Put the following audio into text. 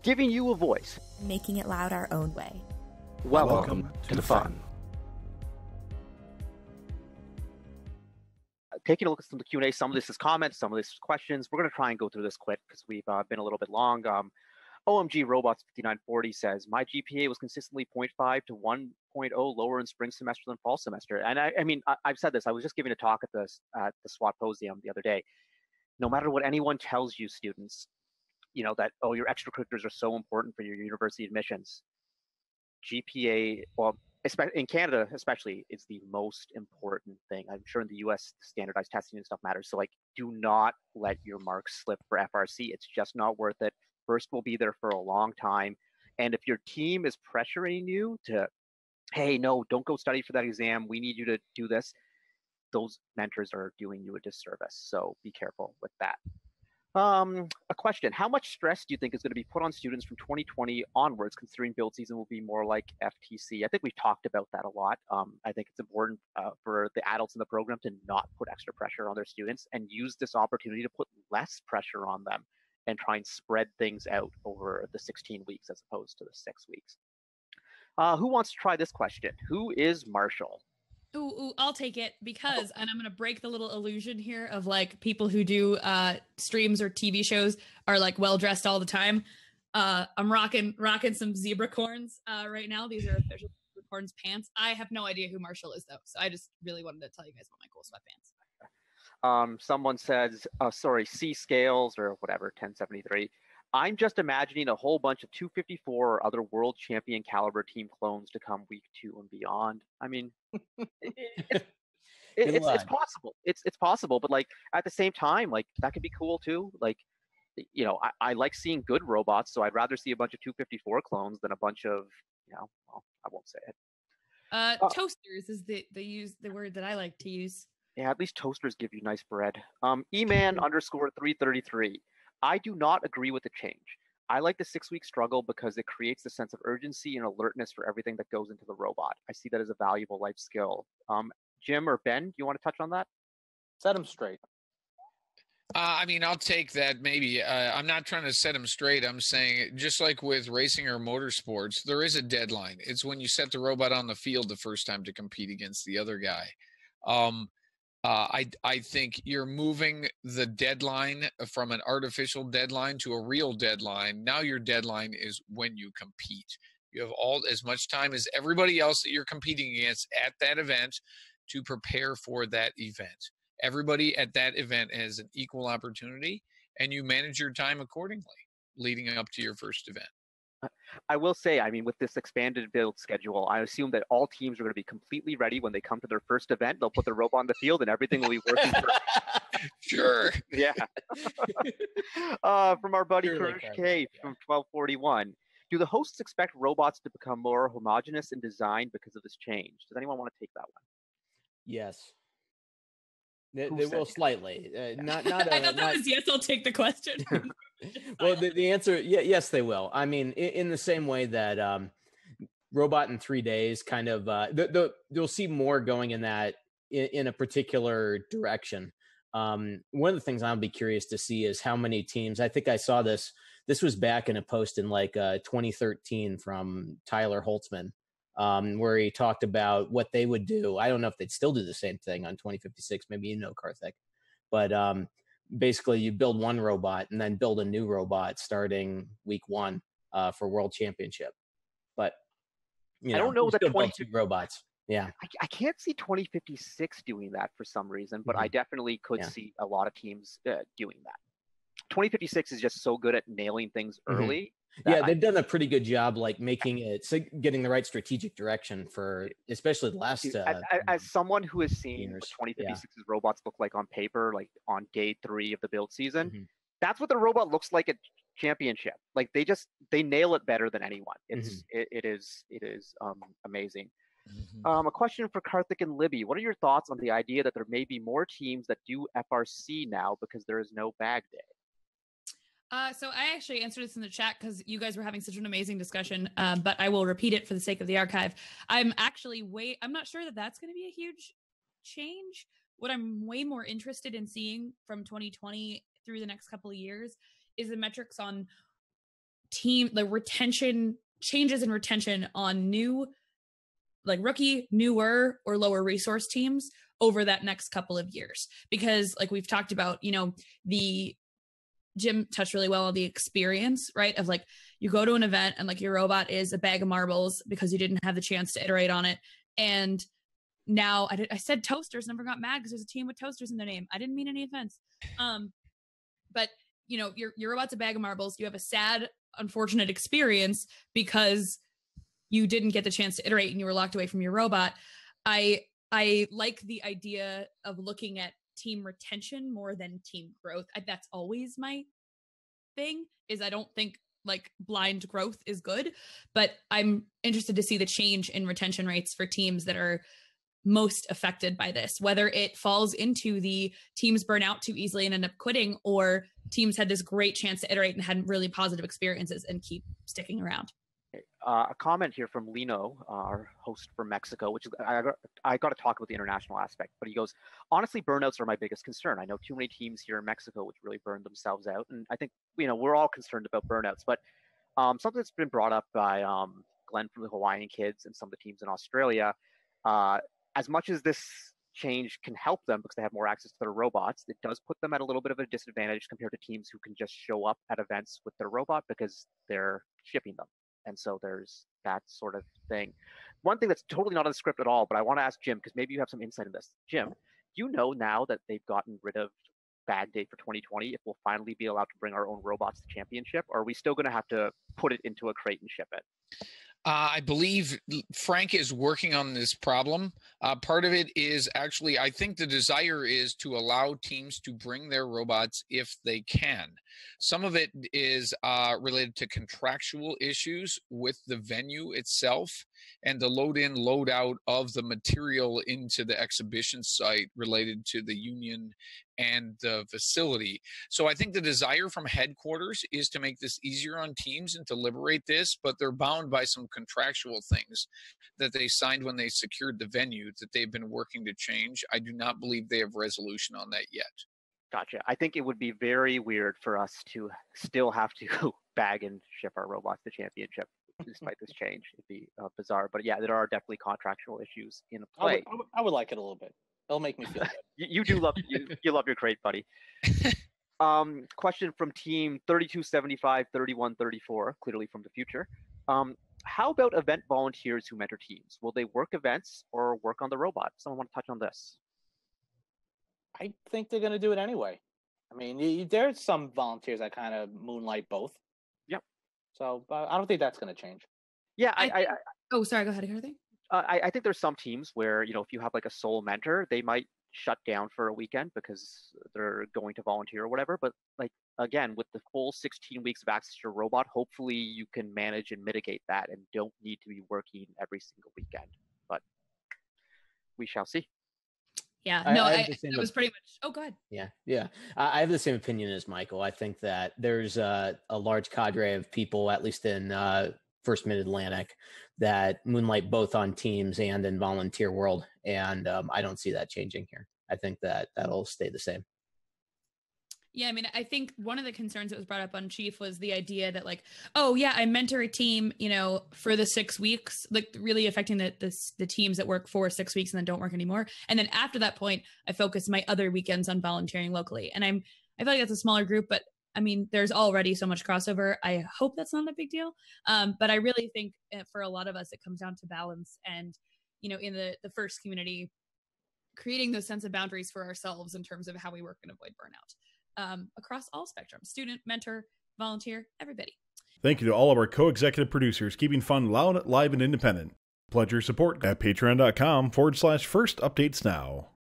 giving you a voice, making it loud our own way. Welcome to the fun. Taking a look at some of the Q&A, some of this is comments, some of this is questions. We're going to try and go through this quick because we've been a little bit long. OMG Robots 5940 says, my GPA was consistently 0.5 to 1.0 lower in spring semester than fall semester. And I mean, I've said this. I was just giving a talk at the SWAT Posium the other day. No matter what anyone tells you, students, you know, that, oh, your extracurriculars are so important for your university admissions. GPA, well, in Canada especially, is the most important thing. I'm sure in the US, standardized testing and stuff matters. So, like, do not let your marks slip for FRC. It's just not worth it. First will be there for a long time. And if your team is pressuring you to, hey, no, don't go study for that exam. We need you to do this. Those mentors are doing you a disservice. So be careful with that. A question, how much stress do you think is going to be put on students from 2020 onwards, considering build season will be more like FTC? I think we've talked about that a lot. I think it's important for the adults in the program to not put extra pressure on their students and use this opportunity to put less pressure on them and try and spread things out over the 16 weeks as opposed to the 6 weeks. Who wants to try this question? Who is Marshall? Ooh, I'll take it because, and I'm going to break the little illusion here of like people who do streams or TV shows are like well-dressed all the time. I'm rocking some zebra corns right now. These are official zebra corns pants. I have no idea who Marshall is though. So I just really wanted to tell you guys about my cool sweatpants. Someone says, sorry, C scales or whatever, 1073. I'm just imagining a whole bunch of 254 or other world champion caliber team clones to come week 2 and beyond. I mean, it's possible. It's possible, but like at the same time, like that could be cool too. Like, you know, I like seeing good robots, so I'd rather see a bunch of 254 clones than a bunch of, you know, well, I won't say it. Toasters is the word that I like to use. Yeah, at least toasters give you nice bread. Eman _ 333. I do not agree with the change. I like the 6-week struggle because it creates the sense of urgency and alertness for everything that goes into the robot. I see that as a valuable life skill. Jim or Ben, do you want to touch on that? Set them straight. I mean, I'll take that maybe. I'm not trying to set them straight. I'm saying just like with racing or motorsports, there is a deadline. It's when you set the robot on the field the first time to compete against the other guy. I think you're moving the deadline from an artificial deadline to a real deadline. Now your deadline is when you compete. You have as much time as everybody else that you're competing against at that event to prepare for that event. Everybody at that event has an equal opportunity, and you manage your time accordingly leading up to your first event. I will say, I mean, with this expanded build schedule, I assume that all teams are going to be completely ready when they come to their first event. They'll put their robot on the field and everything will be working. Sure. Yeah. From our buddy Courage K from 1241. Do the hosts expect robots to become more homogeneous in design because of this change? Does anyone want to take that one? Yes. They will slightly. Not. I thought that was yes. I'll take the question. Well, the answer, yes, they will. I mean, in the same way that Robot in 3 days, kind of, you'll see more going in that in a particular direction. One of the things I'll be curious to see is how many teams. I think I saw this. This was back in a post in like 2013 from Tyler Holtzman. Where he talked about what they would do. I don't know if they'd still do the same thing on 2056. Maybe you know, Karthik. But basically, you build one robot and then build a new robot starting week 1 for World Championship. But you know, I don't know that 22 robots. Yeah, I can't see 2056 doing that for some reason, but I definitely could see a lot of teams doing that. 2056 is just so good at nailing things early. Yeah, they've done a pretty good job, like making it, getting the right strategic direction for, especially the last. As someone who has seen what 2056's robots look like on paper, like on day 3 of the build season, that's what the robot looks like at championship. Like they nail it better than anyone. It is amazing. A question for Karthik and Libby. What are your thoughts on the idea that there may be more teams that do FRC now because there is no bag day? So I actually answered this in the chat because you guys were having such an amazing discussion, but I will repeat it for the sake of the archive. I'm not sure that that's going to be a huge change. What I'm way more interested in seeing from 2020 through the next couple of years is the metrics on retention changes in retention on new, like rookie, newer, or lower resource teams over that next couple of years. Because like we've talked about, the Jim touched really well on the experience, right? Of like, you go to an event and like your robot is a bag of marbles because you didn't have the chance to iterate on it. And now I said toasters and everyone got mad because there's a team with toasters in their name. I didn't mean any offense. But your robot's a bag of marbles. You have a sad, unfortunate experience because you didn't get the chance to iterate and you were locked away from your robot. I like the idea of looking at team retention more than team growth. That's always my thing, is I don't think like blind growth is good, but I'm interested to see the change in retention rates for teams that are most affected by this, whether it falls into the teams burn out too easily and end up quitting, or teams had this great chance to iterate and had really positive experiences and keep sticking around. A comment here from Lino, our host from Mexico, which is, I got to talk about the international aspect, but he goes, honestly, burnouts are my biggest concern. I know too many teams here in Mexico which really burned themselves out. And I think, we're all concerned about burnouts, but something that's been brought up by Glenn from the Hawaiian Kids and some of the teams in Australia, as much as this change can help them because they have more access to their robots, it does put them at a little bit of a disadvantage compared to teams who can just show up at events with their robot because they're shipping them. And so there's that sort of thing. One thing that's totally not on the script at all, but I want to ask Jim, because maybe you have some insight in this. Jim, now that they've gotten rid of Bag Day for 2020, if we'll finally be allowed to bring our own robots to championship, or are we still going to have to put it into a crate and ship it? I believe Frank is working on this problem. Part of it is actually, I think the desire is to allow teams to bring their robots if they can. Some of it is related to contractual issues with the venue itself and the load in, load out of the material into the exhibition site related to the union and the facility. So I think the desire from headquarters is to make this easier on teams and to liberate this, but they're bound by some contractual things that they signed when they secured the venue that they've been working to change. I do not believe they have resolution on that yet. Gotcha. I think it would be very weird for us to still have to bag and ship our robots to championship despite this change. It'd be bizarre. But yeah, there are definitely contractual issues in play. I would like it a little bit. It'll make me feel good. You do love you love your crate, buddy. Question from team 3275 3134, clearly from the future. How about event volunteers who mentor teams? Will they work events or work on the robot? Someone want to touch on this? I think they're going to do it anyway. I mean, there's some volunteers that kind of moonlight both. Yep. So I don't think that's going to change. Yeah. Oh, sorry. Go ahead. I think there's some teams where, if you have like a sole mentor, they might shut down for a weekend because they're going to volunteer or whatever. But like, again, with the full 16 weeks of access to your robot, hopefully you can manage and mitigate that and don't need to be working every single weekend. But we shall see. Yeah, no, it was pretty much. Oh, go ahead. Yeah. I have the same opinion as Michael. I think that there's a large cadre of people, at least in First Mid-Atlantic, that moonlight both on teams and in volunteer world. And I don't see that changing here. I think that that'll stay the same. Yeah, I mean, I think one of the concerns that was brought up on Chief was the idea that like, oh yeah, I mentor a team, for the 6 weeks, like really affecting the teams that work for 6 weeks and then don't work anymore. And then after that point, I focus my other weekends on volunteering locally. And I feel like that's a smaller group, but I mean, there's already so much crossover. I hope that's not a big deal. But I really think for a lot of us, it comes down to balance and, in the first community, creating those sense of boundaries for ourselves in terms of how we work and avoid burnout. Across all spectrums, student, mentor, volunteer, everybody. Thank you to all of our co-executive producers, keeping fun loud, live, and independent. Pledge your support at patreon.com/first updates now.